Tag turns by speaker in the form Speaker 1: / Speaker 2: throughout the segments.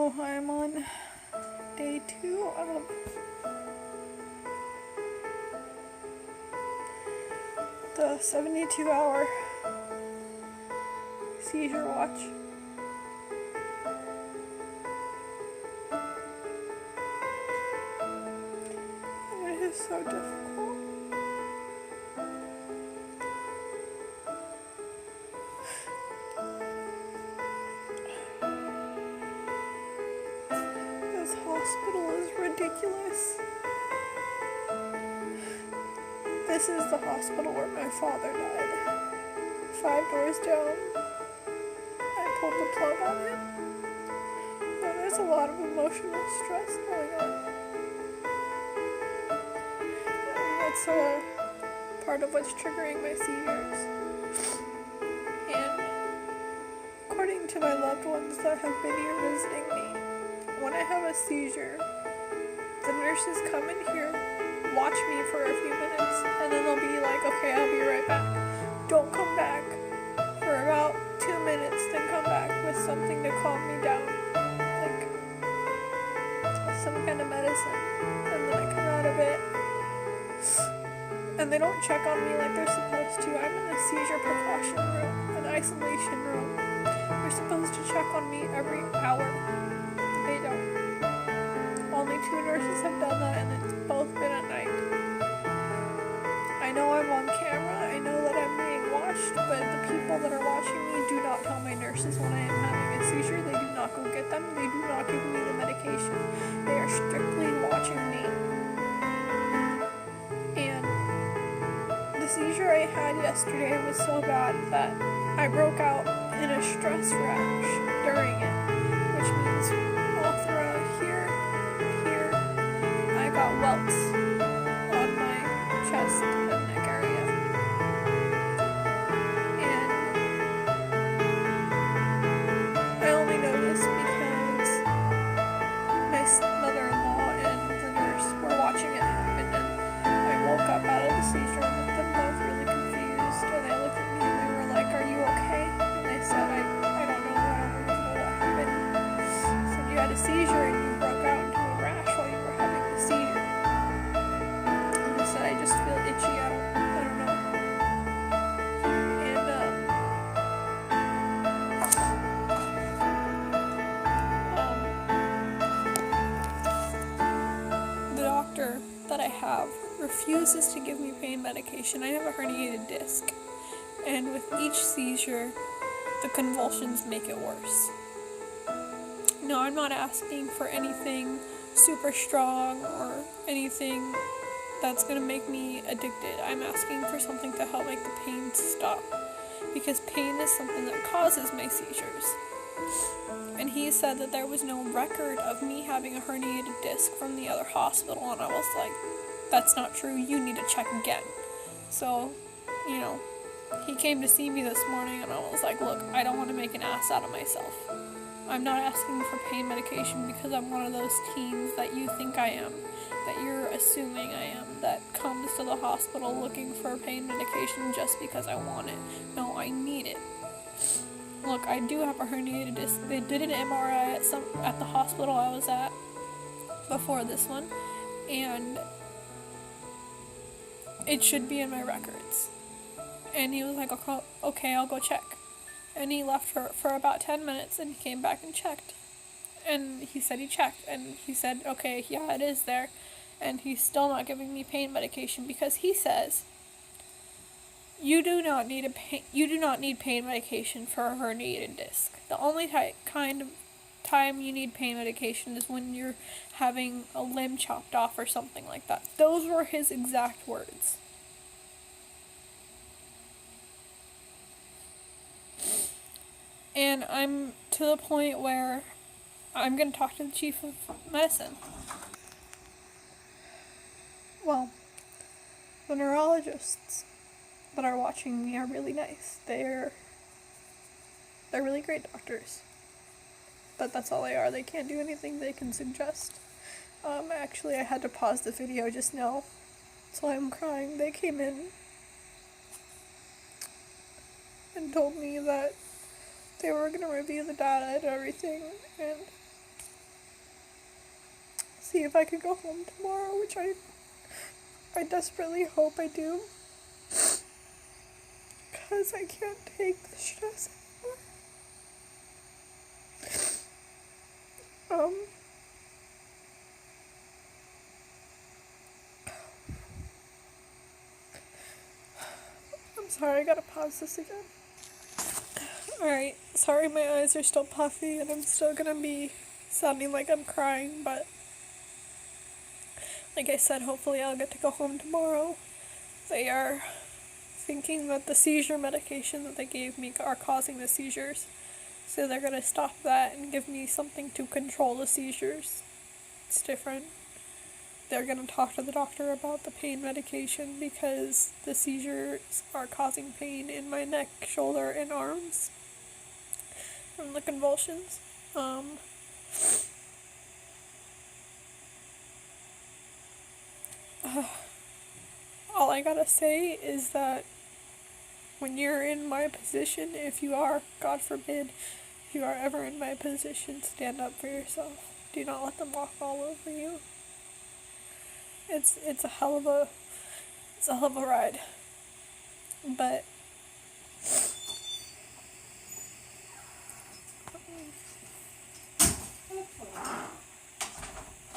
Speaker 1: So I'm on day 2 of the 72-hour seizure watch. And it is so difficult. This hospital is ridiculous. This is the hospital where my father died. 5 doors down. I pulled the plug on him. So there's a lot of emotional stress going on. And that's a part of what's triggering my seizures. And according to my loved ones that have been here visiting me, when I have a seizure, the nurses come in here, watch me for a few minutes, and then they'll be like, okay, I'll be right back. Don't come back for about 2 minutes, then come back with something to calm me down, like some kind of medicine, and then I come out of it, and they don't check on me like they're supposed to. I'm in a seizure precaution room, an isolation room. They're supposed to check on me every hour. They don't. Only 2 nurses have done that, and it's both been at night. I know I'm on camera, I know that I'm being watched, but the people that are watching me do not tell my nurses when I am having a seizure. They do not go get them. They do not give me the medication. They are strictly watching me. And the seizure I had yesterday was so bad that I broke out in a stress rash during it, which means all throughout here, I got welts on my chest and neck area. And I only know this because my mother-in-law and the nurse were watching it happen, and I woke up out of the seizure and looked them both really confused, and they looked at me and they were like, "Are you okay?" And I said, I don't know, I don't really know what happened. I said, "You had a seizure and you broke out into a rash while you were having the seizure." And I said, "I just feel itchy, I don't know." And the doctor that I have refuses to give me pain medication. I have a herniated disc, and with each seizure, the convulsions make it worse. No, I'm not asking for anything super strong or anything that's going to make me addicted. I'm asking for something to help make the pain stop, because pain is something that causes my seizures. And he said that there was no record of me having a herniated disc from the other hospital, and I was like, that's not true, you need to check again. So, he came to see me this morning, and I was like, look, I don't want to make an ass out of myself. I'm not asking for pain medication because I'm one of those teens that you think I am, that you're assuming I am, that comes to the hospital looking for pain medication just because I want it. No, I need it. Look, I do have a herniated disc. They did an MRI at the hospital I was at before this one, and it should be in my records. And he was like, okay, I'll go check. And he left for about 10 minutes, and he came back and checked. And he said he checked, and he said, okay, yeah, it is there. And he's still not giving me pain medication because he says, you do not need pain medication for a herniated disc. The only kind of time you need pain medication is when you're having a limb chopped off or something like that. Those were his exact words. And I'm to the point where I'm going to talk to the chief of medicine. Well, the neurologists that are watching me are really nice. They're really great doctors. But that's all they are. They can't do anything they can suggest. Actually, I had to pause the video just now, so I'm crying. They came in and told me that they were going to review the data and everything, and see if I could go home tomorrow, which I desperately hope I do. Because I can't take the stress anymore. I'm sorry, I gotta pause this again. Alright, sorry my eyes are still puffy and I'm still gonna be sounding like I'm crying, but like I said, hopefully I'll get to go home tomorrow. They are thinking that the seizure medication that they gave me are causing the seizures, so they're gonna stop that and give me something to control the seizures. It's different. They're gonna talk to the doctor about the pain medication because the seizures are causing pain in my neck, shoulder, and arms from the convulsions. All I gotta say is that when you're in my position, if you are, God forbid, if you are ever in my position, stand up for yourself. Do not let them walk all over you. It's a hell of a ride. But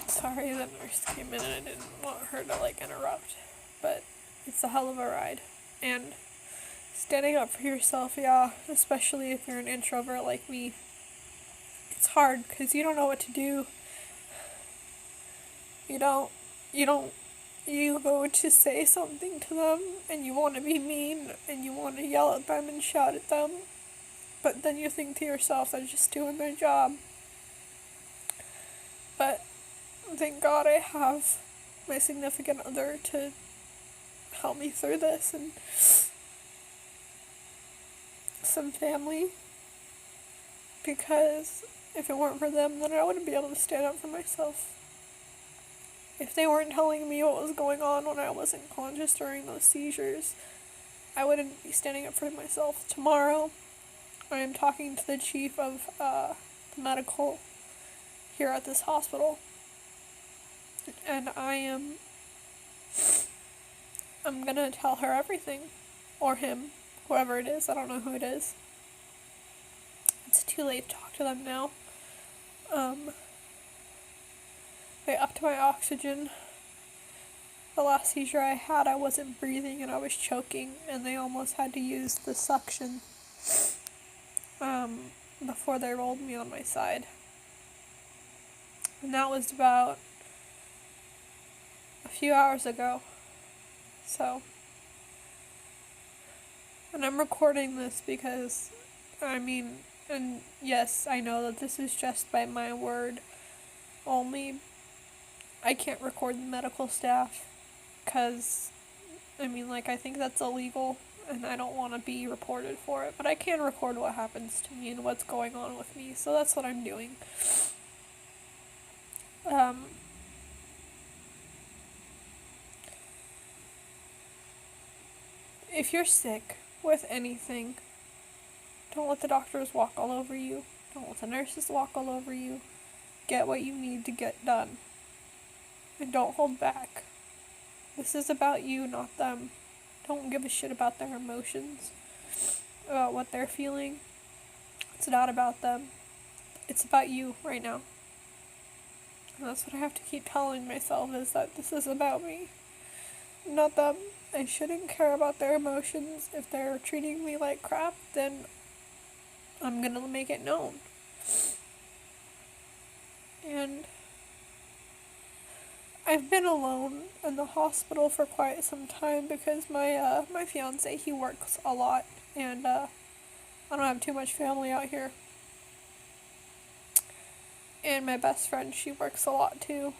Speaker 1: sorry, the nurse came in and I didn't want her to interrupt. But it's a hell of a ride. And standing up for yourself, yeah, especially if you're an introvert like me, it's hard because you don't know what to do. You go to say something to them and you want to be mean and you want to yell at them and shout at them, but then you think to yourself they're just doing their job. But thank God I have my significant other to help me through this and some family, because if it weren't for them, then I wouldn't be able to stand up for myself. If they weren't telling me what was going on when I wasn't conscious during those seizures, I wouldn't be standing up for myself. Tomorrow, I am talking to the chief of the medical here at this hospital, and I'm gonna tell her everything, or him, whoever it is. I don't know who it is. It's too late to talk to them now. They upped my oxygen. The last seizure I had, I wasn't breathing and I was choking, and they almost had to use the suction before they rolled me on my side. And that was about a few hours ago. So, and I'm recording this because, and yes, I know that this is just by my word only. I can't record the medical staff because, I think that's illegal and I don't want to be reported for it, but I can record what happens to me and what's going on with me, so that's what I'm doing. If you're sick with anything, don't let the doctors walk all over you. Don't let the nurses walk all over you. Get what you need to get done. And don't hold back. This is about you, not them. Don't give a shit about their emotions, about what they're feeling. It's not about them. It's about you right now. And that's what I have to keep telling myself, is that this is about me, not them. I shouldn't care about their emotions. If they're treating me like crap, then I'm gonna make it known. And I've been alone in the hospital for quite some time because my fiance, he works a lot, and I don't have too much family out here. And my best friend, she works a lot too,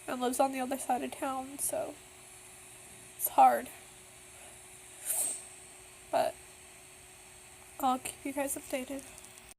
Speaker 1: and lives on the other side of town, so it's hard. But I'll keep you guys updated.